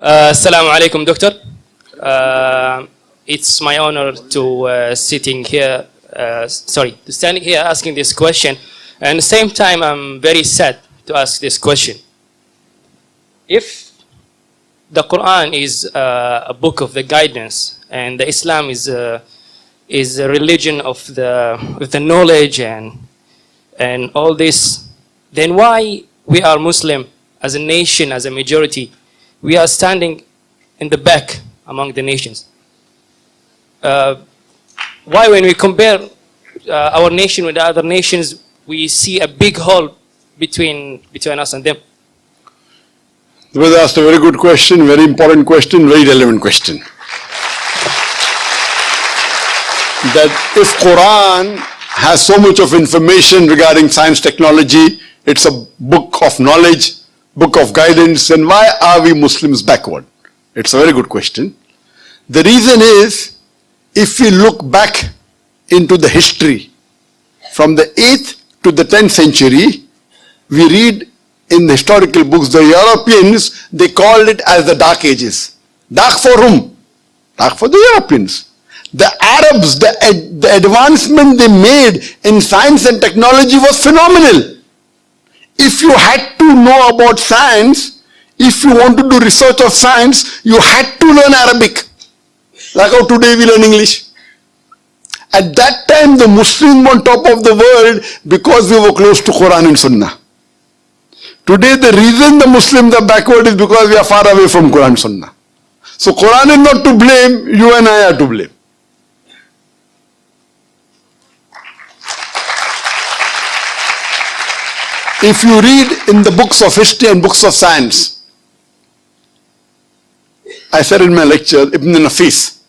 Assalamu alaikum, Doctor. It's my honor to standing here asking this question. And at the same time, I'm very sad to ask this question. If the Qur'an is a book of the guidance, and the Islam is a religion of the knowledge and all this, then why we are Muslim as a nation, as a majority, we are standing in the back among the nations? Why when we compare our nation with the other nations, we see a big hole between us and them? You was asked a very good question, very important question, very relevant question. That if Qur'an has so much of information regarding science, technology, it's a book of knowledge, book of guidance, then why are we Muslims backward? It's a very good question. The reason is, if we look back into the history, from the 8th to the 10th century, we read in the historical books, the Europeans, they called it as the Dark Ages. Dark for whom? Dark for the Europeans. The Arabs, the advancement they made in science and technology was phenomenal. If you had to know about science, if you want to do research of science, you had to learn Arabic. Like how today we learn English. At that time, the Muslims were on top of the world because we were close to Qur'an and Sunnah. Today, the reason the Muslims are backward is because we are far away from Qur'an and Sunnah. So Qur'an is not to blame, you and I are to blame. If you read in the books of history and books of science, I said in my lecture, Ibn Nafis.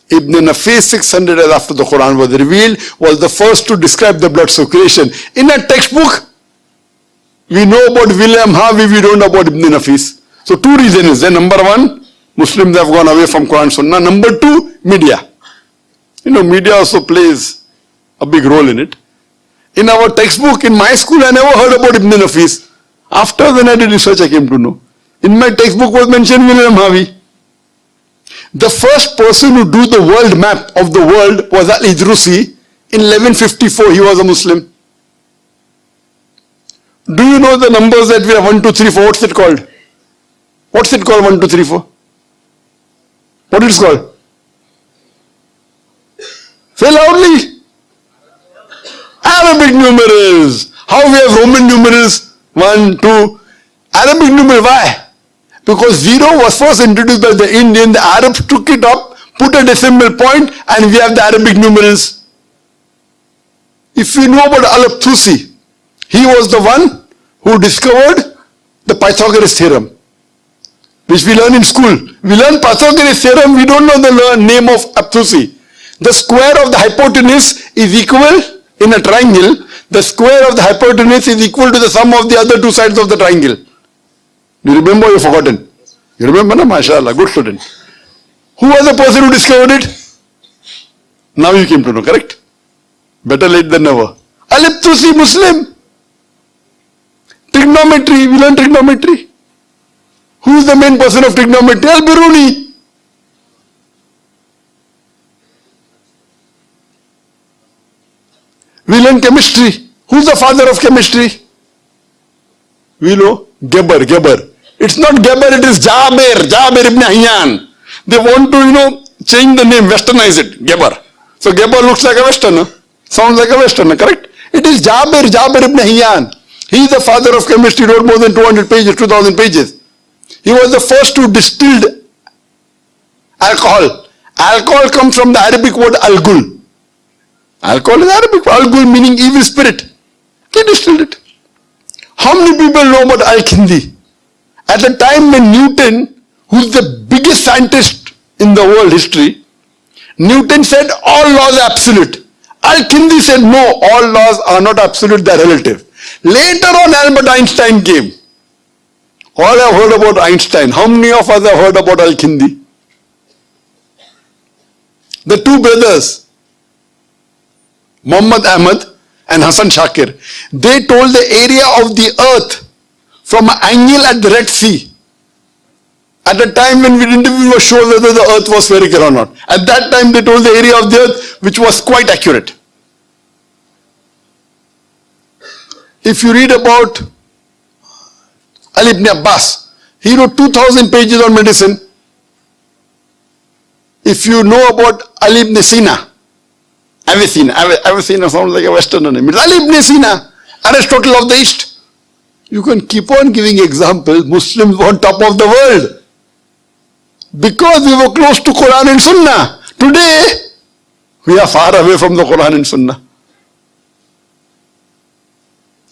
Ibn Nafis, 600 years after the Quran was revealed, was the first to describe the blood circulation. In a textbook, we know about William Harvey, we don't know about Ibn Nafis. So two reasons there. Number one, Muslims have gone away from Quran Sunnah. Number two, media. You know, media also plays a big role in it. In our textbook, in my school, I never heard about Ibn Nafis. After when I did research, I came to know. In my textbook was mentioned William Harvey. The first person who drew the world map of the world was Al-Idrusi. In 1154, he was a Muslim. Do you know the numbers that we have? 1, 2, 3, 4. What's it called? What's it called? 1, 2, 3, 4. What is it called? Say loudly. Arabic numerals. How we have Roman numerals? 1, 2. Arabic numeral. Why? Because 0 was first introduced by the Indian. The Arabs took it up, put a decimal point, and we have the Arabic numerals. If you know about Al-Tusi, he was the one who discovered the Pythagoras theorem, which we learn in school. We learn Pythagoras theorem, we don't know the name of Al-Tusi. The square of the hypotenuse is equal in a triangle. The square of the hypotenuse is equal to the sum of the other two sides of the triangle. Do you remember or you've forgotten? You remember, na? MashaAllah, good student. Who was the person who discovered it? Now you came to know, correct? Better late than never. Al-Tusi, Muslim. Trigonometry, we learn trigonometry. Who is the main person of trigonometry? Al-Biruni. We learn chemistry. Who is the father of chemistry? We know Geber. It's not Geber, it is Jabir ibn Hayyan. They want to, change the name, westernize it, Geber. So Geber looks like a westerner, sounds like a westerner, correct? It is Jabir ibn Hayyan. He is the father of chemistry, wrote more than 200 pages, 2000 pages. He was the first who distilled alcohol. Alcohol comes from the Arabic word al-gul. Alcohol is Arabic, al-gul meaning evil spirit. He distilled it. How many people know about Al-Kindi? At the time when Newton, who's the biggest scientist in the world history, Newton said all laws are absolute. Al-Kindi said no, all laws are not absolute, they are relative. Later on, Albert Einstein came. All have heard about Einstein. How many of us have heard about Al-Kindi? The two brothers, Muhammad Ahmad and Hassan Shakir, they told the area of the earth from an angle at the Red Sea. At a time when we didn't even know sure whether the earth was spherical or not. At that time they told the area of the earth which was quite accurate. If you read about Ali ibn Abbas, he wrote 2000 pages on medicine. If you know about Ali ibn Sina, Avicenna sounds like a Western name. It's Ali ibn Sina, Aristotle of the East. You can keep on giving examples. Muslims were on top of the world because we were close to Qur'an and Sunnah. Today, we are far away from the Qur'an and Sunnah.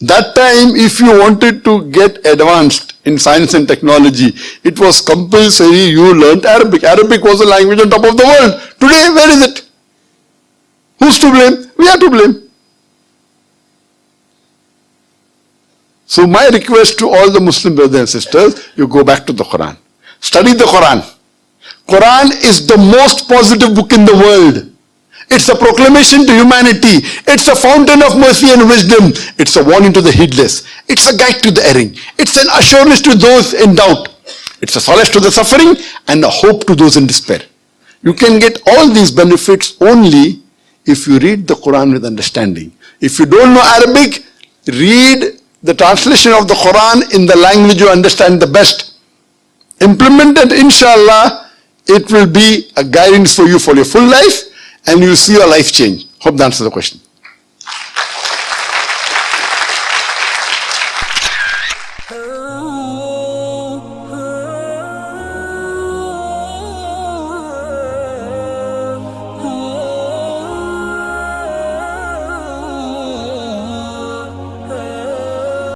That time, if you wanted to get advanced in science and technology, it was compulsory you learnt Arabic. Arabic was the language on top of the world. Today, where is it? Who's to blame? We are to blame. So my request to all the Muslim brothers and sisters, you go back to the Quran. Study the Quran. Quran is the most positive book in the world. It's a proclamation to humanity. It's a fountain of mercy and wisdom. It's a warning to the heedless. It's a guide to the erring. It's an assurance to those in doubt. It's a solace to the suffering and a hope to those in despair. You can get all these benefits only if you read the Quran with understanding. If you don't know Arabic, read the translation of the Quran in the language you understand the best. Implement it, inshallah. It will be a guidance for you for your full life, and you will see your life change. Hope that answers the question.